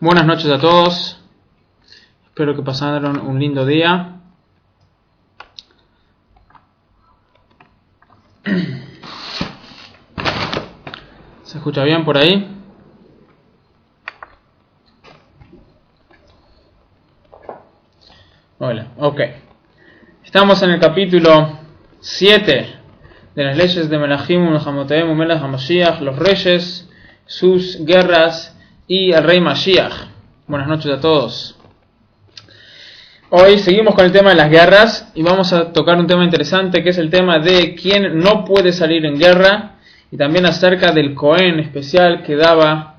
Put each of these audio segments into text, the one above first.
Buenas noches a todos. Espero que pasaron un lindo día. ¿Se escucha bien por ahí? Hola, ok. Estamos en el capítulo 7 de las leyes de Melahim, Melech Melech HaMashiach, los reyes, sus guerras y el rey Mashiach. Buenas noches a todos. Hoy seguimos con el tema de las guerras y vamos a tocar un tema interesante que es el tema de quién no puede salir en guerra y también acerca del Cohen especial que daba,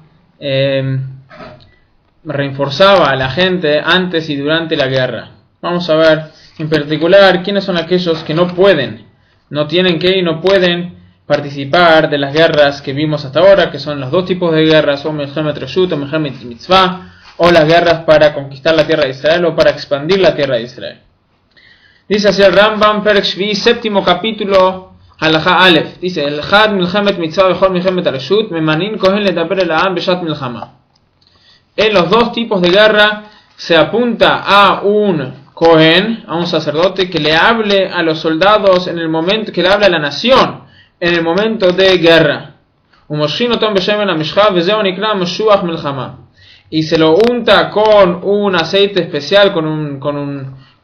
reforzaba a la gente antes y durante la guerra. Vamos a ver en particular quiénes son aquellos que no pueden, no tienen que y no pueden participar de las guerras que vimos hasta ahora, que son los dos tipos de guerras, o Melchemet Reshut o Melchemet Mitzvah, o las guerras para conquistar la tierra de Israel o para expandir la tierra de Israel. Dice así el Rambam, Perek Shvi, séptimo capítulo, Halakha Aleph, dice, el Had Melchemet Mitzvah Bechol Melchemet Reshut, Memanin Kohen Letaper el Aam Beshat Milchama. En los dos tipos de guerra se apunta a un Cohen, a un sacerdote que le hable a los soldados en el momento, que le hable a la nación en el momento de guerra. Y se lo unta con un aceite especial, con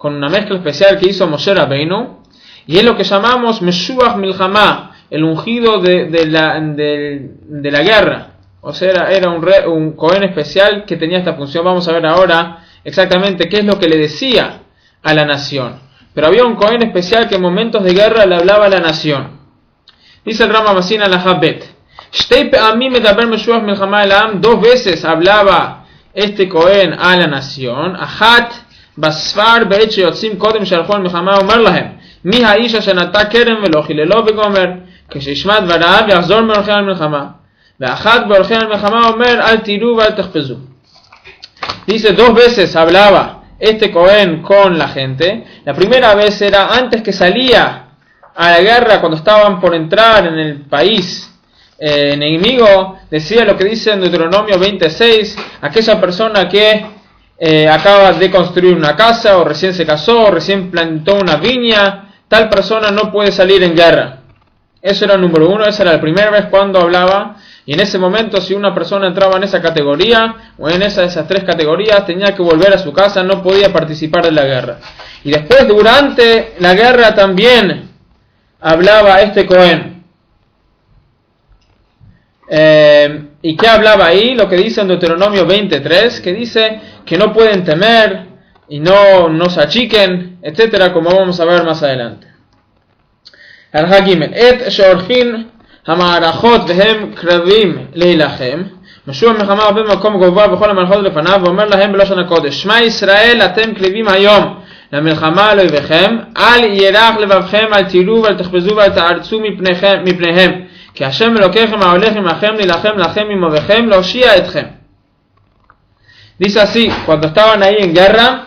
una mezcla especial que hizo Moshe Rabbeinu, y es lo que llamamos Meshuach Milchama, el ungido de la guerra. O sea, era un Cohen especial que tenía esta función. Vamos a ver ahora exactamente qué es lo que le decía a la nación. Pero había un Cohen especial que en momentos de guerra le hablaba a la nación. Dice el Rambam así en la Habet. Dos veces hablaba este Cohen a la nación. Ahat basfar beit sheyotzim kodem shalchu al milchama omer lahem mi haish asher nata kerem velo chilelo vegomer ksheyishma dvarav yachzor me'orchei al milchama ve'achat be'orchei al milchama omer al tiru ve'al techpezu. Dice, dos veces hablaba este Cohen con la gente. La primera vez era antes que salía a la guerra, cuando estaban por entrar en el país enemigo. Decía lo que dice en Deuteronomio 26, aquella persona que acaba de construir una casa, o recién se casó, o recién plantó una viña, tal persona no puede salir en guerra. Eso era el número uno, esa era la primera vez cuando hablaba. Y en ese momento, si una persona entraba en esa categoría, o en esas tres categorías, tenía que volver a su casa, no podía participar de la guerra. Y después, durante la guerra, también hablaba este Cohen. ¿Y qué hablaba ahí? Lo que dice en Deuteronomio 23, que dice que no pueden temer, y no se achiquen, etcétera, como vamos a ver más adelante. Al-Hagimel, et sheorchin המערכות והם קרבים להילחם משוע מלחמה במקום גבוה בכל המלכות לפניו ואומר להם בלשון הקודש שמע ישראל אתם קרבים היום למלחמה על אויביכם אל ירח לבבכם אל תיראו ואל תחפזו ואל תערצו מפניהם כי השם אלוקיכם ההולך עמכם להילחם לכם עם אויביכם להושיע אתכם. Dice así, cuando estaban ahí en guerra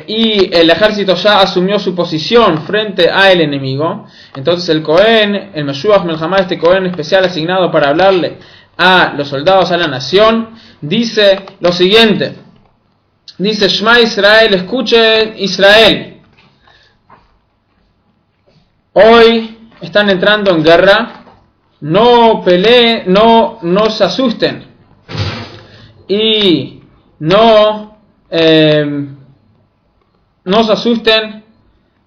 y el ejército ya asumió su posición frente al enemigo, entonces el Cohen, el Meshuach Melchama, este Cohen especial asignado para hablarle a los soldados, a la nación, dice lo siguiente. Dice, Shema Israel, escuchen Israel. Hoy están entrando en guerra, no peleen, no se asusten y no se asusten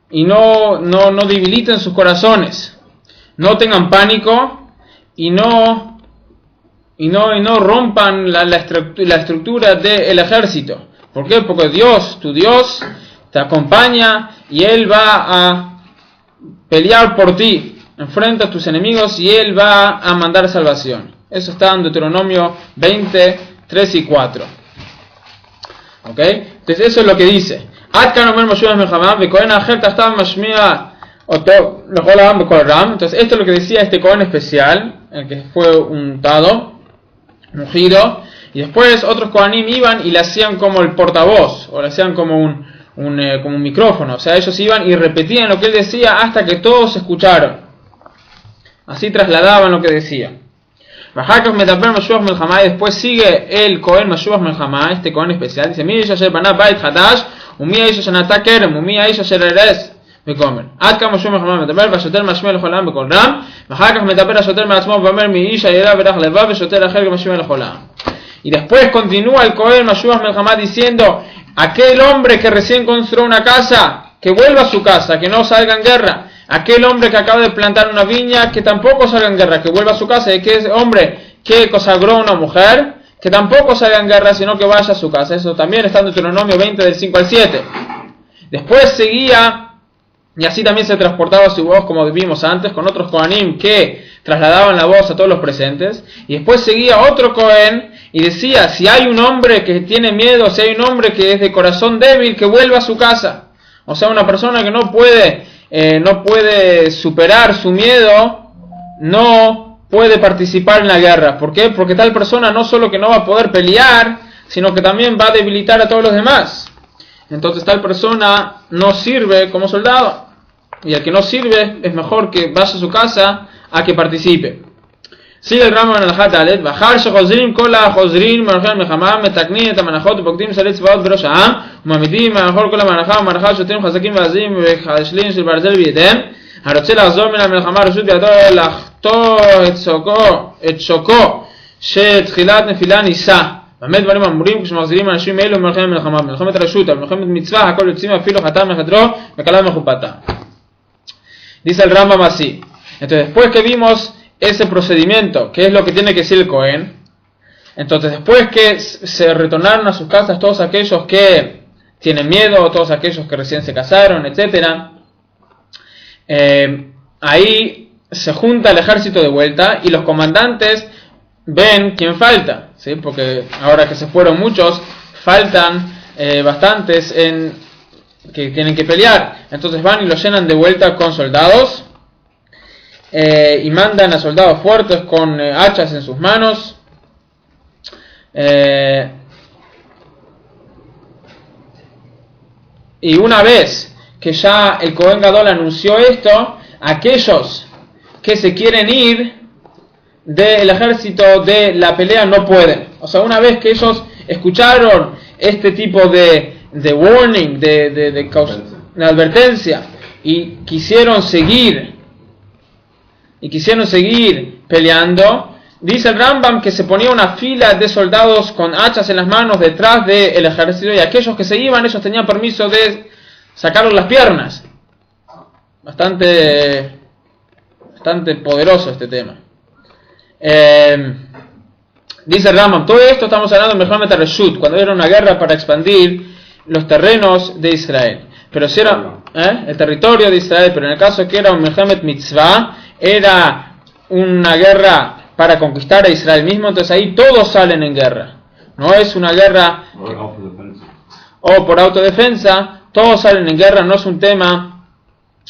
y no debiliten sus corazones, no tengan pánico y no rompan la estructura del ejército. ¿Por qué? Porque Dios, tu Dios, te acompaña y Él va a pelear por ti, enfrenta a tus enemigos y Él va a mandar salvación. Eso está en Deuteronomio 20, 3 y 4. ¿Ok? Entonces eso es lo que dice. Entonces esto es lo que decía este Cohen especial, el que fue ungido, y después otros Kohanim iban y le hacían como el portavoz, o le hacían como un micrófono, o sea, ellos iban y repetían lo que él decía hasta que todos escucharon, así trasladaban lo que decía. Después sigue el Cohen Mashuach Melchama, este Cohen especial. Dice: Mi Isha Shebana Bait Hadash, Umi Isha Shanata Kerem, Umi Isha Shereres. Becomer. Adka Mashuach Melchama Metaber, Vashoter Mashmel Cholam Bekol Ram, Vahakach Metaber Ashoter Maatzmo Vamer Mi Isha Yera Berach Levav, Vashoter Acher Mashmel Cholam. Y después continúa el Cohen Mashuach Melchama diciendo: aquel hombre que recién construyó una casa, que vuelva a su casa, que no salga en guerra. Aquel hombre que acaba de plantar una viña, que tampoco salga en guerra, que vuelva a su casa. Y aquel hombre que consagró a una mujer, que tampoco salga en guerra, sino que vaya a su casa. Eso también está en Deuteronomio 20 del 5 al 7. Después seguía, y así también se transportaba su voz, como vimos antes, con otros Kohanim que trasladaban la voz a todos los presentes. Y después seguía otro Kohen y decía: si hay un hombre que tiene miedo, si hay un hombre que es de corazón débil, que vuelva a su casa. O sea, una persona que no puede superar su miedo, no puede participar en la guerra. ¿Por qué? Porque tal persona no solo que no va a poder pelear, sino que también va a debilitar a todos los demás. Entonces tal persona no sirve como soldado. Y el que no sirve es mejor que vaya a su casa a que participe. Sigue el Rambam en el Hatalet: Bachar shechozrim kol hachozrim marchem mechamam metaknin et hamanachot upoktim salet tzvaot berosh ha'am umamidim ma'achol kol hamanacha u'manachah shotrim chazakim v'azim v'chashlin shel barzel b'yedem harotze la'azor min ha'melchama reshut b'yado lachto et shoko shetchilat nefila nisa במה דברים אמורים כשמחזירים אנשים אלו מלחמת מלחמה, מלחמת רשות, מלחמת מצווה, הכל יוצאים אפילו חתם מחדרו וכלה מחופתה. Dice el Rambam así. Entonces, después que vimos ese procedimiento, que es lo que tiene que decir el Cohen, entonces después que se retornaron a sus casas todos aquellos que tienen miedo, todos aquellos que recién se casaron, etc., ahí se junta el ejército de vuelta y los comandantes ven quién falta, ¿sí? Porque ahora que se fueron muchos, faltan bastantes que tienen que pelear. Entonces van y los llenan de vuelta con soldados y mandan a soldados fuertes con hachas en sus manos. Y una vez que ya el Cohen Gadol anunció esto, aquellos que se quieren ir del ejército de la pelea no pueden. O sea, una vez que ellos escucharon este tipo de warning, de advertencia, y quisieron seguir peleando, dice el Rambam que se ponía una fila de soldados con hachas en las manos detrás del ejército, y aquellos que se iban, ellos tenían permiso de sacarles las piernas. Bastante poderoso este tema. Dice el Rambam, todo esto estamos hablando de Melhamet Reshut, cuando era una guerra para expandir los terrenos de Israel. Pero si era el territorio de Israel, pero en el caso que era un Melhamet Mitzvah, era una guerra para conquistar a Israel mismo, entonces ahí todos salen en guerra. No es una guerra o por autodefensa, todos salen en guerra, no es un tema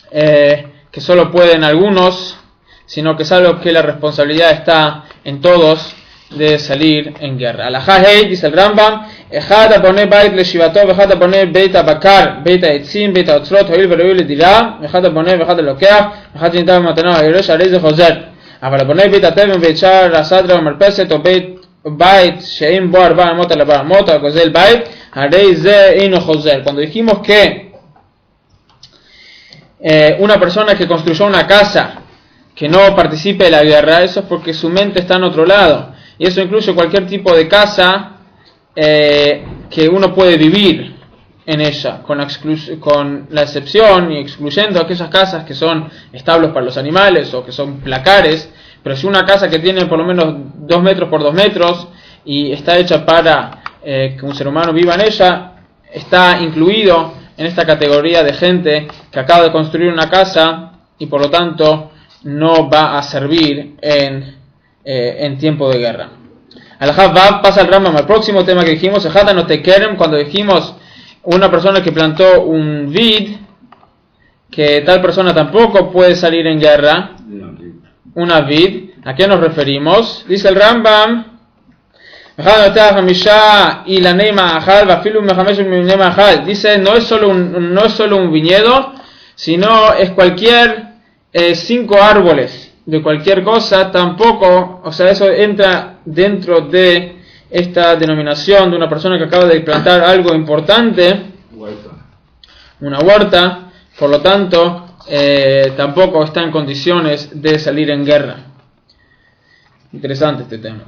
que solo pueden algunos, sino que es algo que la responsabilidad está en todos de salir en guerra. Alajá Hei, dice el Rambam, Echad apone bait leshivato, Echad apone beit abakar, beit ha'etzim, beit ha'otzrot, ho'il ve'ro'il ledirah, Echad apone ve'echad ha'lokeach, Echad שניתן במתנה היורש, הרי זה חוזר. אבל הפונה בית התבן, בית שער, הסדרה ומרפסת, או בית שאין בו 4 אמות על 4 אמות, או הגוזל בית, הרי זה אינו חוזר. Cuando dijimos que una persona que construyó una casa que no participe de la guerra, eso es porque su mente está en otro lado. Y eso incluye cualquier tipo de casa que uno puede vivir en ella, con la excepción y excluyendo aquellas casas que son establos para los animales o que son placares. Pero si una casa que tiene por lo menos 2 metros por 2 metros y está hecha para que un ser humano viva en ella, está incluido en esta categoría de gente que acaba de construir una casa y por lo tanto no va a servir en tiempo de guerra. Alajá Vav, pasa el Rambam al próximo tema que dijimos, Ejata no te kerem, cuando dijimos una persona que plantó un vid, que tal persona tampoco puede salir en guerra, una vid, ¿a qué nos referimos? Dice el Rambam, dice, no es solo un viñedo, sino es cualquier 5 árboles de cualquier cosa, tampoco, o sea, eso entra dentro de esta denominación de una persona que acaba de plantar algo importante, una huerta, por lo tanto, tampoco está en condiciones de salir en guerra. Interesante este tema.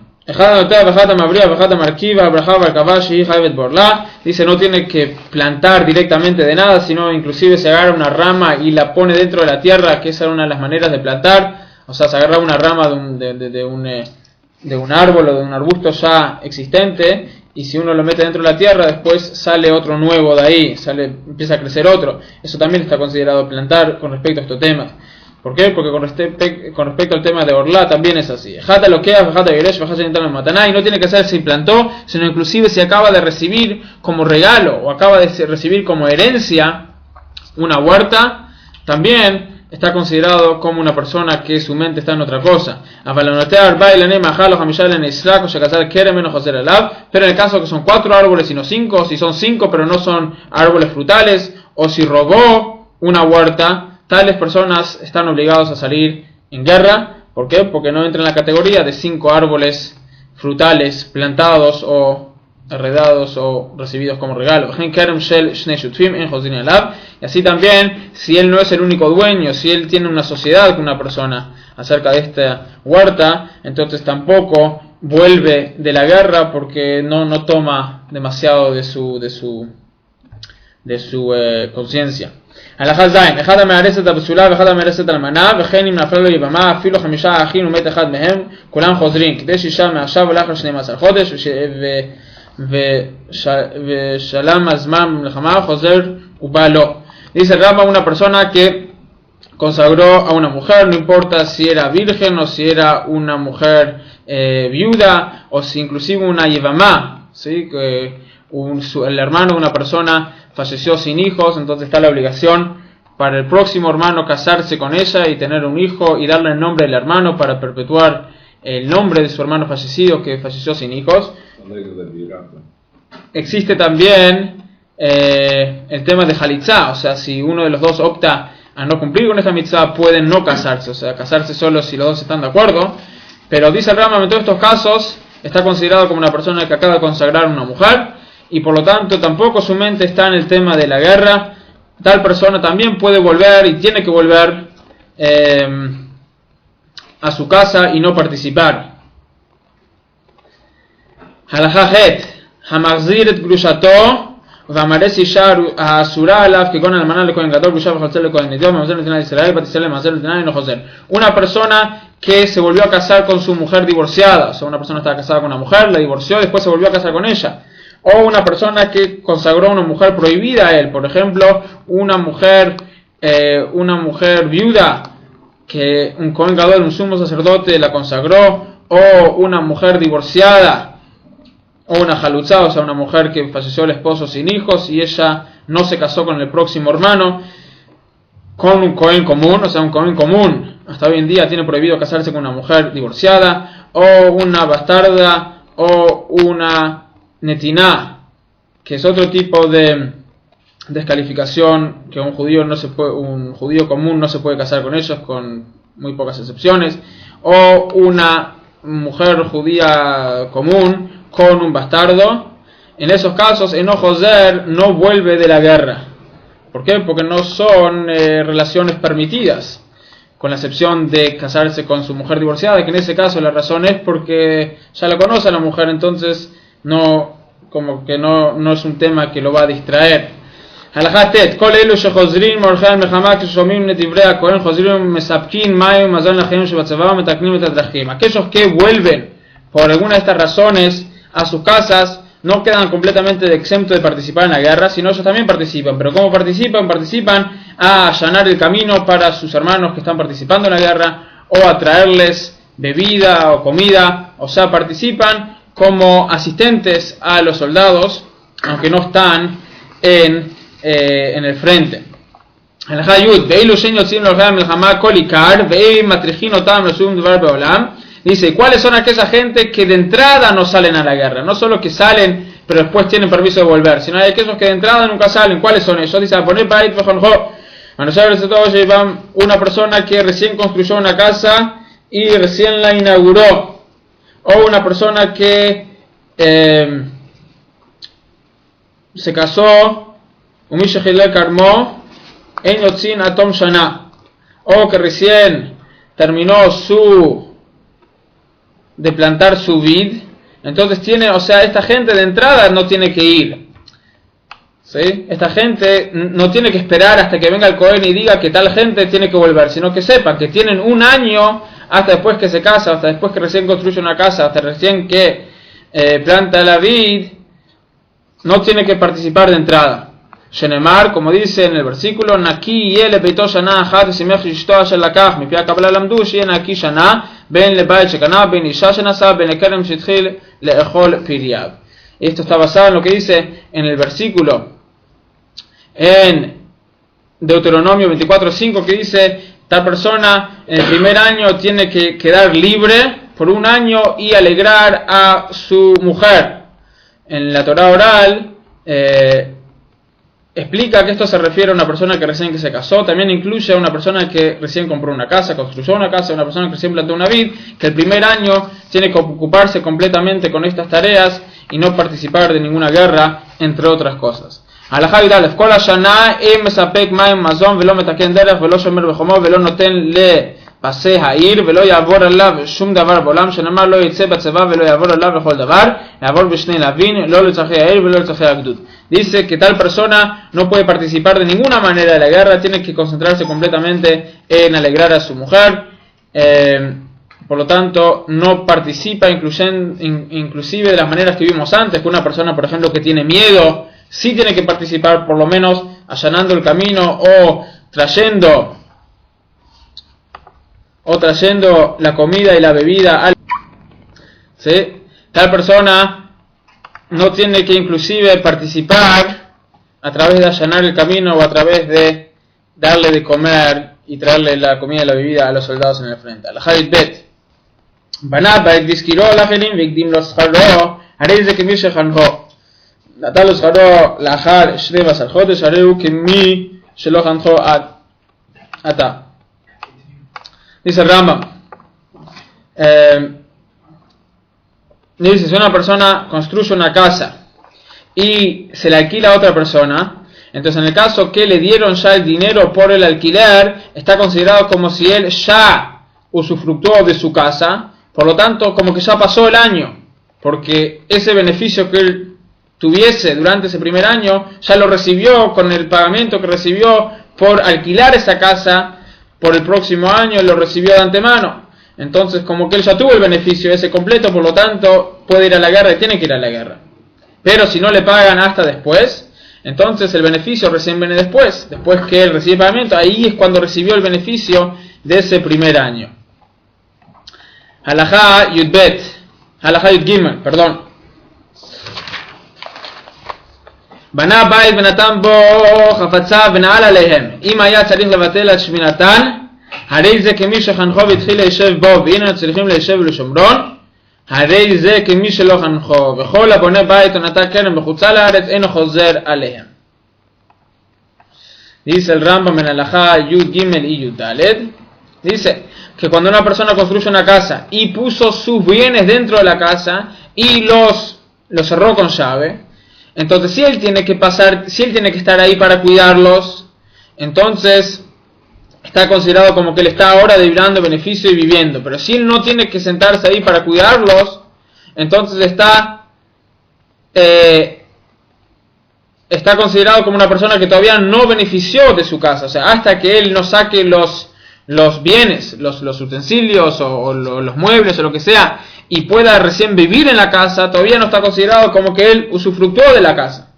Dice, no tiene que plantar directamente de nada, sino inclusive se agarra una rama y la pone dentro de la tierra, que esa es una de las maneras de plantar. O sea, se agarra una rama de un árbol o de un arbusto ya existente, y si uno lo mete dentro de la tierra, después sale otro nuevo de ahí, empieza a crecer otro. Eso también está considerado plantar con respecto a estos temas. ¿Por qué? Porque con respecto al tema de Orlá también es así. Jata lo que y no tiene que ser se implantó, sino inclusive se acaba de recibir como regalo o acaba de recibir como herencia una huerta, también está considerado como una persona que su mente está en otra cosa. Pero en el caso que son 4 árboles y no 5, si son 5 pero no son árboles frutales, o si robó una huerta, tales personas están obligados a salir en guerra. ¿Por qué? Porque no entran en la categoría de 5 árboles frutales plantados o heredados o recibidos como regalo. Y así también, si él no es el único dueño, si él tiene una sociedad con una persona acerca de esta huerta, entonces tampoco vuelve de la guerra porque no toma demasiado de su conciencia. הלכה זין, אחד המארס את הבשולה ואחד המארס את אלמנה, וכן אם נפל לו יבמה אפילו 5 אחים ומת אחד מהם, כולם חוזרים, כדי 6 מעכשיו ולאחר 12 חודש, ושלם הזמן מלחמה חוזר ובא לו. Dice Rama, una persona que consagró a una mujer, no importa si era virgen o si era una mujer viuda, o si inclusive una yevamá, ¿sí? Que el hermano de una persona falleció sin hijos, entonces está la obligación para el próximo hermano casarse con ella y tener un hijo y darle el nombre del hermano para perpetuar el nombre de su hermano fallecido que falleció sin hijos. Existe también el tema de Jalitzá, o sea, si uno de los dos opta a no cumplir con esta mitzvah, pueden no casarse, o sea, casarse solo si los dos están de acuerdo. Pero dice el Rama, en todos estos casos está considerado como una persona que acaba de consagrar a una mujer, y por lo tanto tampoco su mente está en el tema de la guerra. Tal persona también puede volver y tiene que volver a su casa y no participar. Halajá het, hamazir et grushato, v'amares isha asura alav que con el manal le cohen gadol grusha v'cholzel le cohen idiom v'mazer l'tinay Israel v'tisel l'mazer l'tinay no joser. Una persona que se volvió a casar con su mujer divorciada, o sea, una persona estaba casada con una mujer, la divorció y después se volvió a casar con ella. O una persona que consagró a una mujer prohibida a él, por ejemplo, una mujer viuda, que un Kohen Gadol, un sumo sacerdote, la consagró, o una mujer divorciada, o una jaluzá, o sea, una mujer que falleció el esposo sin hijos y ella no se casó con el próximo hermano, con un Kohen común, o sea, un Kohen común, hasta hoy en día tiene prohibido casarse con una mujer divorciada, o una bastarda, o una netiná, que es otro tipo de descalificación, que un judío común no se puede casar con ellos, con muy pocas excepciones, o una mujer judía común con un bastardo. En esos casos, Enojoser no vuelve de la guerra. ¿Por qué? Porque no son relaciones permitidas, con la excepción de casarse con su mujer divorciada, que en ese caso la razón es porque ya la conoce a la mujer, entonces no es un tema que lo va a distraer. Halachatet, kol elu shechozrim morchean mechama keshomim nedivrei hakohen chozrim mesapkin mayim mazon lachem shebatzava metaknim et hadrachim. Aquellos que vuelven por alguna de estas razones a sus casas no quedan completamente exentos de participar en la guerra, sino ellos también participan. Pero ¿cómo participan? Participan a allanar el camino para sus hermanos que están participando en la guerra, o a traerles bebida o comida, o sea, participan como asistentes a los soldados, aunque no están en el frente. Dice, ¿cuáles son aquellas gente que de entrada no salen a la guerra? No solo que salen, pero después tienen permiso de volver, sino hay aquellos que de entrada nunca salen. ¿Cuáles son ellos? Dice, una persona que recién construyó una casa y recién la inauguró, o una persona que se casó, o que recién terminó de plantar su vid, entonces esta gente de entrada no tiene que ir, ¿sí? Esta gente no tiene que esperar hasta que venga el Cohen y diga que tal gente tiene que volver, sino que sepan que tienen un año hasta después que se casa, hasta después que recién construye una casa, hasta recién que planta la vid, no tiene que participar de entrada. Shenemar, como dice en el versículo, Naki yele beito shana achat simech ishto asher lakach mipia kabla lamdu shiye naki shana ben lebayit shekana ben isha shenasa ben lekerem shitchil leechol piriab. Esto está basado en lo que dice en el versículo en Deuteronomio 24:5, que dice: tal persona en el primer año tiene que quedar libre por un año y alegrar a su mujer. En la Torah oral explica que esto se refiere a una persona que recién se casó, también incluye a una persona que recién compró una casa, construyó una casa, una persona que recién plantó una vid, que el primer año tiene que ocuparse completamente con estas tareas y no participar de ninguna guerra, entre otras cosas. Alajá Vidal, כל השנה אם מספק מים מזון ולא מתקן דרך ולא שומר בחומו ולא נותן לפסי העיר ולא יעבור עליו שום דבר בעולם, שנאמר לא יצא בצבא ולא יעבור עליו לכל דבר, יעבור בשני להבין, לא לצרכי העיר ולא לצרכי הגדוד. Dice que tal persona no puede participar de ninguna manera de la guerra, tiene que concentrarse completamente en alegrar a su mujer, por lo tanto no participa inclusive de las maneras que vimos antes, que una persona, por ejemplo, que tiene miedo, sí tiene que participar por lo menos allanando el camino o trayendo la comida y la bebida. ¿Sí? Tal persona no tiene que inclusive participar a través de allanar el camino o a través de darle de comer y traerle la comida y la bebida a los soldados en el frente. Al-Hadid Bet. Banat bait viskiro lachelim vigdim los charo, harei ze kemi shechanho. נתן לו שכרו לאחר 12 חודש, הרי הוא כמי שלא חנכו עתה. Dice el Rambam, dice, si una persona construye una casa y se la alquila a otra persona, entonces en el caso que le dieron ya el dinero por el alquiler, está considerado como si él ya usufructuó de su casa, por lo tanto como que ya pasó el año, porque ese beneficio que él tuviese durante ese primer año, ya lo recibió con el pagamento que recibió por alquilar esa casa, por el próximo año lo recibió de antemano. Entonces, como que él ya tuvo el beneficio ese completo, por lo tanto, puede ir a la guerra y tiene que ir a la guerra. Pero si no le pagan hasta después, entonces el beneficio recién viene después que él recibe pagamiento, ahí es cuando recibió el beneficio de ese primer año. Halajá Yud Gimel, perdón. בנה בית ונתן בו חפצה ונעל עליהם. אם היה צריך לבטל את שמינתן, הרי זה כמי שחנכו והתחיל להישב בו, והנה צריכים להישב ולשומרון, הרי זה כמי שלא חנכו, וכל הבונה בית ונטע כרם בחוצה לארץ, אינו חוזר עליהם. Dice el Rambam en Halajá Yud Gimel y Yud Daled, dice que cuando una persona construye una casa y puso sus bienes dentro de la casa y los cerró con llave, entonces si él tiene que estar ahí para cuidarlos, entonces está considerado como que él está ahora librando beneficio y viviendo. Pero si él no tiene que sentarse ahí para cuidarlos, entonces está considerado como una persona que todavía no benefició de su casa. O sea, hasta que él no saque los bienes, los utensilios o los muebles o lo que sea, y pueda recién vivir en la casa, todavía no está considerado como que él usufructuó de la casa.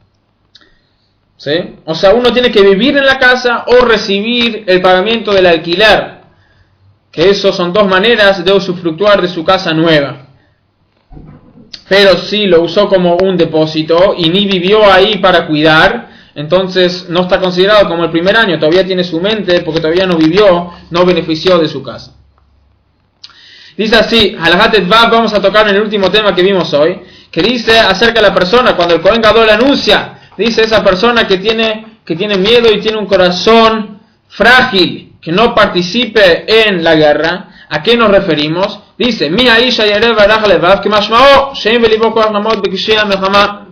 ¿Sí? O sea, uno tiene que vivir en la casa o recibir el pagamiento del alquiler, que eso son dos maneras de usufructuar de su casa nueva. Pero si lo usó como un depósito y ni vivió ahí para cuidar, entonces no está considerado como el primer año, todavía tiene su mente porque todavía no vivió, no benefició de su casa. Dice así, Halajá Tetvav, vamos a tocar en el último tema que vimos hoy, que dice acerca de la persona, cuando el Cohen Gadol anuncia, dice esa persona que tiene miedo y tiene un corazón frágil, que no participe en la guerra, ¿A qué nos referimos? Dice, Mi Aisha Yerev Baraj Levav, que Mashmao, Shein Belibo Koach Namot Bekishei Melchama.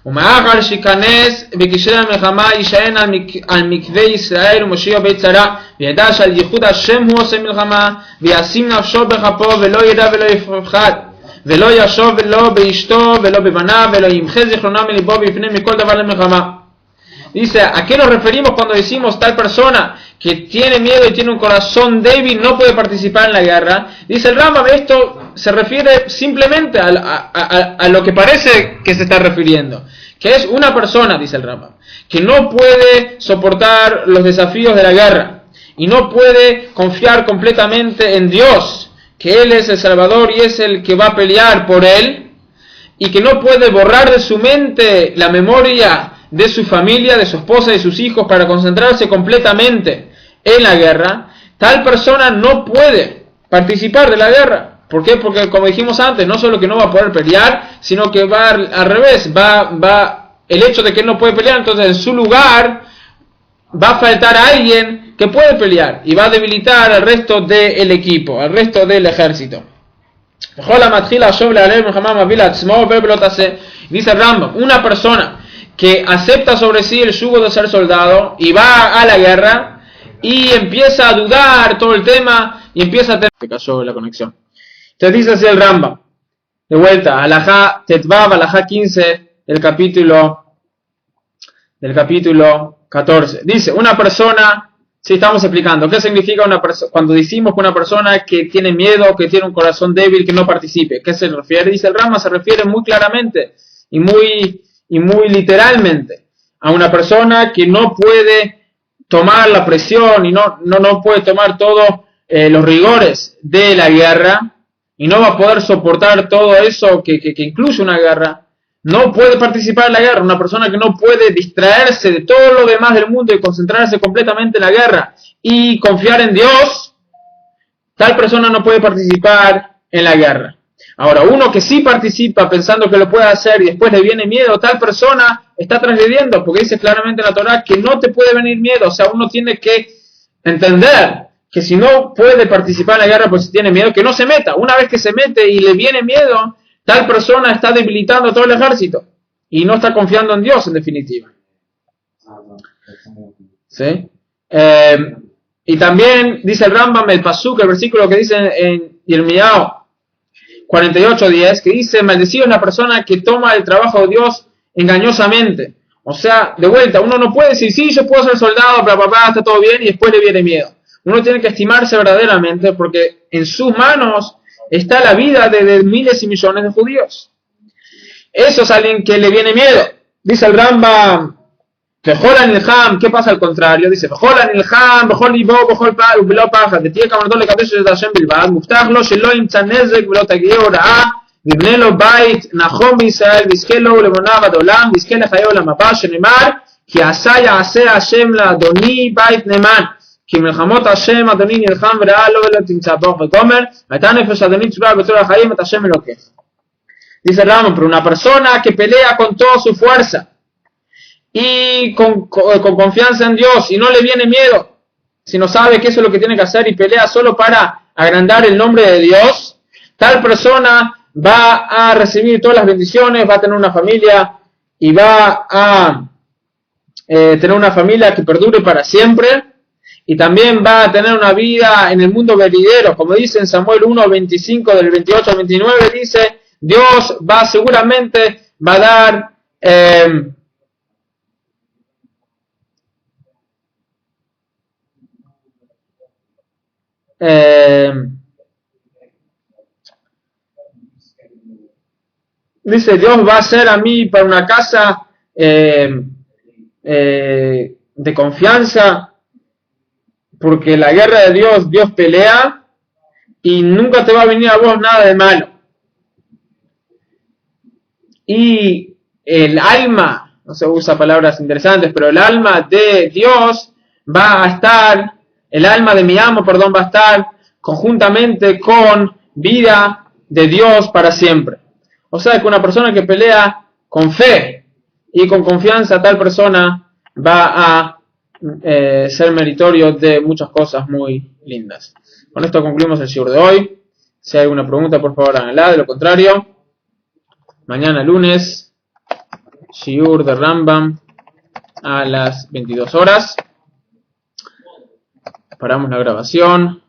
ומאחר שיכנס בקשרי המלחמה יישען על מקווה ישראל ומושיע בעת צרה וידע שעל ייחוד השם הוא עושה מלחמה וישים נפשו בכפו ולא ידע ולא יפחד ולא ישוב ולא באשתו ולא בבניו ולא ימחה זיכרונם מליבו ויפנה מכל דבר למלחמה. Dice, ¿a qué nos referimos cuando decimos tal persona que tiene miedo y tiene un corazón débil no puede participar en la guerra? Dice el Rambam, esto se refiere simplemente a lo que parece que se está refiriendo, que es una persona, dice el Rambam, que no puede soportar los desafíos de la guerra y no puede confiar completamente en Dios, que Él es el Salvador y es el que va a pelear por él, y que no puede borrar de su mente la memoria de su familia, de su esposa y sus hijos para concentrarse completamente en la guerra. Tal persona no puede participar de la guerra. ¿Por qué? Porque, como dijimos antes, no solo que no va a poder pelear, sino que va al revés, va el hecho de que él no puede pelear, entonces en su lugar va a faltar a alguien que puede pelear y va a debilitar al resto del equipo, al resto del ejército. Dice Rambam, una persona que acepta sobre sí el yugo de ser soldado y va a la guerra y empieza a dudar todo el tema y empieza a tener... Se cayó la conexión. Entonces dice así el Rambam, de vuelta, Alajá Tetvav, Alajá 15 del capítulo 14. Dice, una persona, si estamos explicando, ¿qué significa una persona? Cuando decimos que una persona que tiene miedo, que tiene un corazón débil, que no participe, ¿qué se refiere? Dice el Rambam, se refiere muy claramente y muy literalmente a una persona que no puede tomar la presión y no puede tomar todos los rigores de la guerra y no va a poder soportar todo eso que incluye una guerra. No puede participar en la guerra. Una persona que no puede distraerse de todo lo demás del mundo y concentrarse completamente en la guerra y confiar en Dios, tal persona no puede participar en la guerra. Ahora, uno que sí participa pensando que lo puede hacer y después le viene miedo, tal persona está transgrediendo, porque dice claramente en la Torá que no te puede venir miedo. O sea, uno tiene que entender que si no puede participar en la guerra, pues si tiene miedo, que no se meta. Una vez que se mete y le viene miedo, tal persona está debilitando todo el ejército y no está confiando en Dios, en definitiva. ¿Sí? Y también dice el Rambam, el Pasuk, el versículo que dice en Yirmiyahu 48:10, que dice, maldecido es la persona que toma el trabajo de Dios engañosamente. O sea, de vuelta, uno no puede decir, sí, yo puedo ser soldado, papá, está todo bien, y después le viene miedo. Uno tiene que estimarse verdaderamente, porque en sus manos está la vida de miles y millones de judíos. Eso es alguien que le viene miedo. Dice el Rambam, Bejolan Ilham, ¿qué pasa al contrario? Dice, Bejolan Ilham, Bejol Ibo, Bejol Pal, Ubelo Paja, de Tia Kamartole Kadesh de Hashem Bilbad, Muftahlo, Shelo Imtzanezek, Velo Tagueo Raa, Vibnelo Bait, Nahom Israel, Vizkelo, Lemonava Dolam, Vizkele Hayeo Lamapá, Shenemar, Ki Asaya Ase Hashem la Adoni Bait Neman, Ki Melchamot Hashem Adoni Ilham, Vraa, Lo Velo Timtzabok, Vegomer, Atanefesh Adoni Tzura, Betora Hayem, Et Hashem Elokech. Dice Rambam, pero una persona que pelea con toda su fuerza y con confianza en Dios y no le viene miedo, sino sabe que eso es lo que tiene que hacer y pelea solo para agrandar el nombre de Dios, tal persona va a recibir todas las bendiciones, va a tener una familia y va a tener una familia que perdure para siempre y también va a tener una vida en el mundo venidero, como dice en Samuel 1:25 del 28 al 29, dice, Dios seguramente va a dar dice, Dios va a hacer a mí para una casa de confianza, porque la guerra de Dios pelea y nunca te va a venir a vos nada de malo. Y el alma, no se usa palabras interesantes, pero el alma de Dios va a estar, el alma de mi amo, va a estar conjuntamente con vida de Dios para siempre. O sea que una persona que pelea con fe y con confianza, tal persona va a ser meritorio de muchas cosas muy lindas. Con esto concluimos el shiur de hoy. Si hay alguna pregunta, por favor háganla. De lo contrario, mañana lunes, shiur de Rambam a las 22 horas. Paramos la grabación.